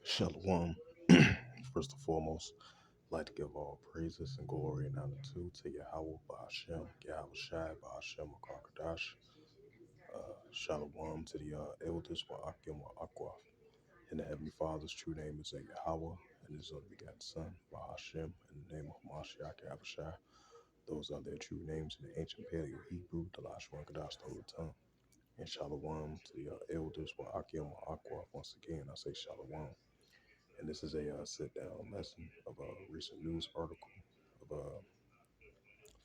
Shalom. First and foremost, I'd like to give all praises and glory and honor to Yahweh Ba'ashem, Yahweh Shai Ba'ashem Akakadash. Shalom to the elders Wa'akim Wa'akwa. And the Heavenly Father's true name is Yahweh, and His only begotten Son, Ba'ashem, in the name of Mashiach Yahweh Shai. Those are their true names in the ancient Paleo Hebrew, the Lashon Kadash, the Holy Tongue. And Shalom to the elders Wa'akim Wa'akwa. Once again, I say Shalom. And this is a sit-down lesson of a recent news article of,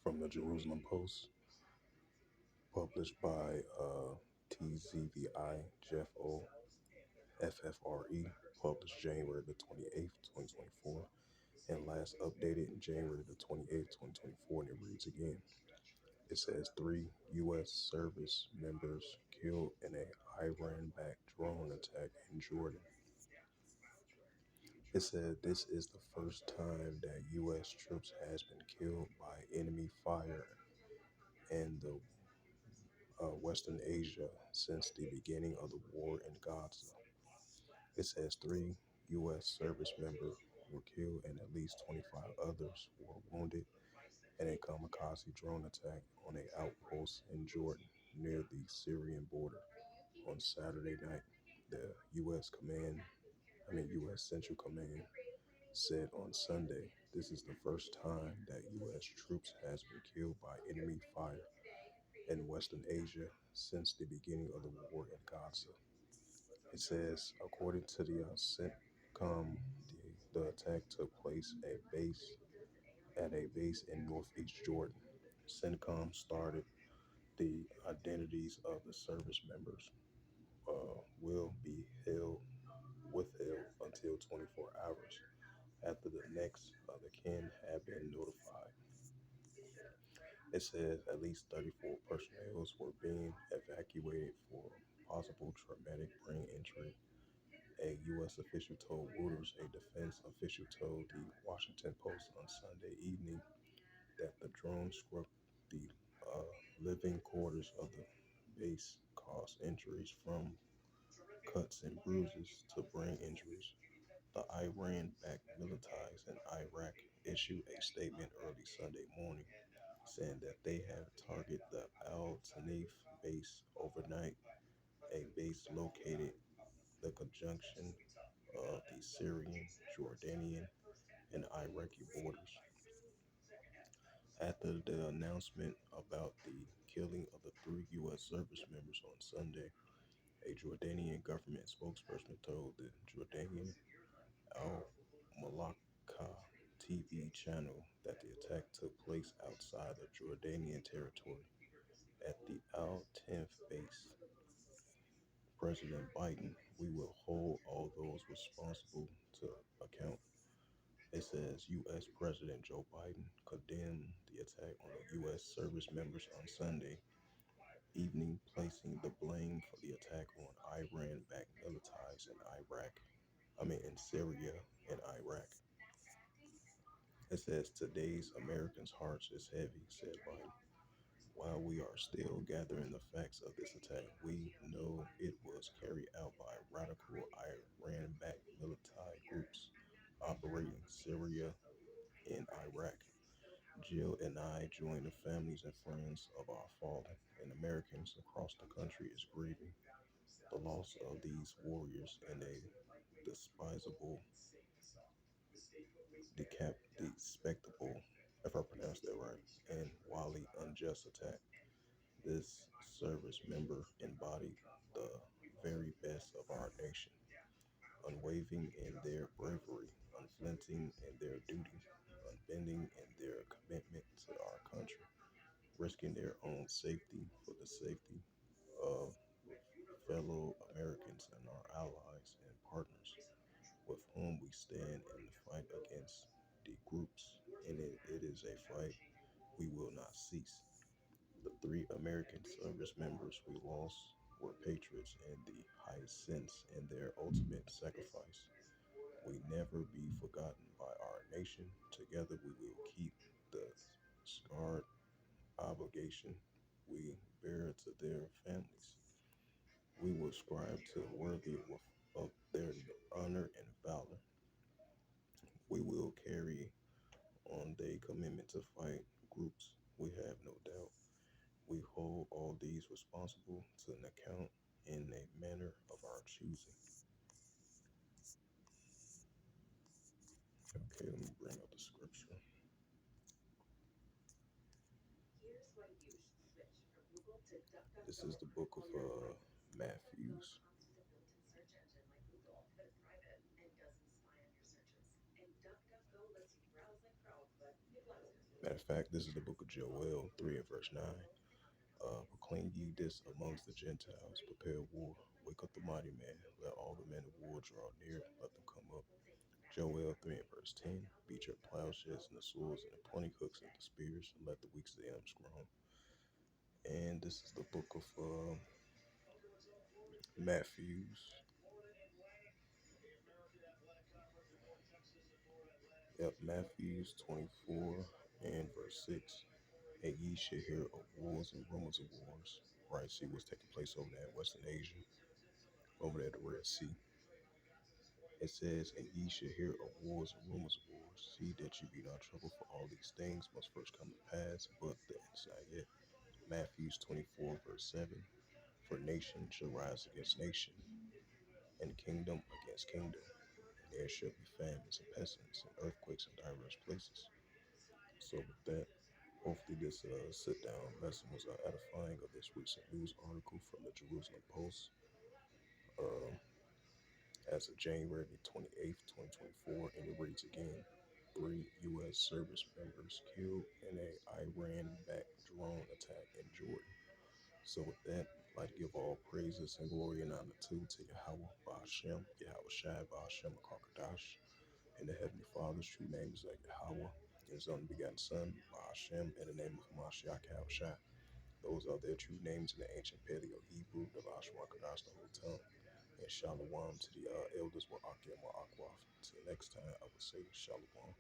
from the Jerusalem Post, published by TZVI Jeff O FFRE, published January the 28th, 2024, and last updated in January the 28th, 2024. And it reads again. It says 3 U.S. service members killed in a Iran-backed drone attack in Jordan. It said this is the first time that U.S. troops has been killed by enemy fire in the Western Asia since the beginning of the war in Gaza. It says 3 U.S. service members were killed and at least 25 others were wounded in a kamikaze drone attack on an outpost in Jordan near the Syrian border on Saturday night. The U.S. Central Command said on Sunday, this is the first time that U.S. troops has been killed by enemy fire in Western Asia since the beginning of the war in Gaza. It says, according to the CENTCOM, the attack took place at a base in northeast Jordan. CENTCOM started the identities of the service members will be withheld until 24 hours after the next of the kin have been notified. It says at least 34 personnel were being evacuated for possible traumatic brain injury. A U.S. official told Reuters. A defense official told the Washington Post on Sunday evening that the drone struck the living quarters of the base, caused injuries from cuts and bruises to brain injuries. The Iran-backed militias in Iraq issued a statement early Sunday morning saying that they have targeted the Al Tanif base overnight, a base located the conjunction of the Syrian, Jordanian, and Iraqi borders. After the announcement about the killing of the 3 U.S. service members on Sunday, a Jordanian government spokesperson told the Jordanian Al Malaka TV channel that the attack took place outside of Jordanian territory at the Al Tanf base. President Biden, we will hold all those responsible to account. It says U.S. President Joe Biden condemned the attack on the U.S. service members on Sunday evening, placing the blame for the attack on Iran-backed militias in Syria and Iraq. It says today's Americans' hearts is heavy, said Biden. While we are still gathering the facts of this attack, we know it was carried out by radical Iran-backed military groups operating Syria and Iraq. Jill and I join the families and friends of our fallen, and Americans across the country is grieving the loss of these warriors in a despicable, despicable, if I pronounced that right, and wildly unjust attack. This service member embodied the very best of our nation, unwavering in their bravery, unflinching in their duty, unbending in their commitment to our country, risking their own safety for the safety of fellow Americans and our allies and partners with whom we stand in the fight against the groups. And it is a fight we will not cease. The 3 American service members we lost were patriots in the highest sense in their ultimate sacrifice. We never be forgotten by our nation. Together we will keep the scarred obligation we bear to their families. We will strive to worthy of their honor and valor. We will carry on their commitment to fight groups. We have no doubt. We hold all these responsible to an account in a manner of our choosing. Okay, let me bring up the scripture. This is the book of Matthews. Matter of fact, this is the book of Joel 3 and verse 9. Proclaim ye this amongst the Gentiles, prepare war, wake up the mighty man, let all the men of war draw near, let them come up. Joel 3 and verse 10, beat your plowshares and the swords and the pointing hooks and the spears, and let the weak say I'm strong. And this is the book of Matthews. Yep, Matthews 24 and verse 6. And ye shall hear of wars and rumors of wars. Right, see what's taking place over there in Western Asia, over there at the Red Sea. It says, and ye shall hear of wars and rumors of wars. See that you be not troubled, for all these things must first come to pass, but the end is not yet. Matthews 24, verse 7. For nation shall rise against nation, and kingdom against kingdom. And there shall be famines and pestilence and earthquakes in diverse places. So with that, hopefully this sit-down lesson was edifying of this recent news article from the Jerusalem Post. Uh, as of January 28th, 2024, and it reads again, 3 U.S. service members killed in a Iran-backed drone attack in Jordan. So with that, I'd like to give all praises and glory and honor to Yahweh Ba'ashem, Yahweh Shai Ba'ashem Kakadash, and the Heavenly Father's true name is Yahweh, his unbegotten Son, Ba'ashem, in the name of Mashiach Yahweh Shai. Those are their true names in the ancient Paleo Hebrew, the Lashma Kadash, the whole tongue. And Shalom to the elders, Wa'akim Wa'akwath. Until next time, I will say Shalom.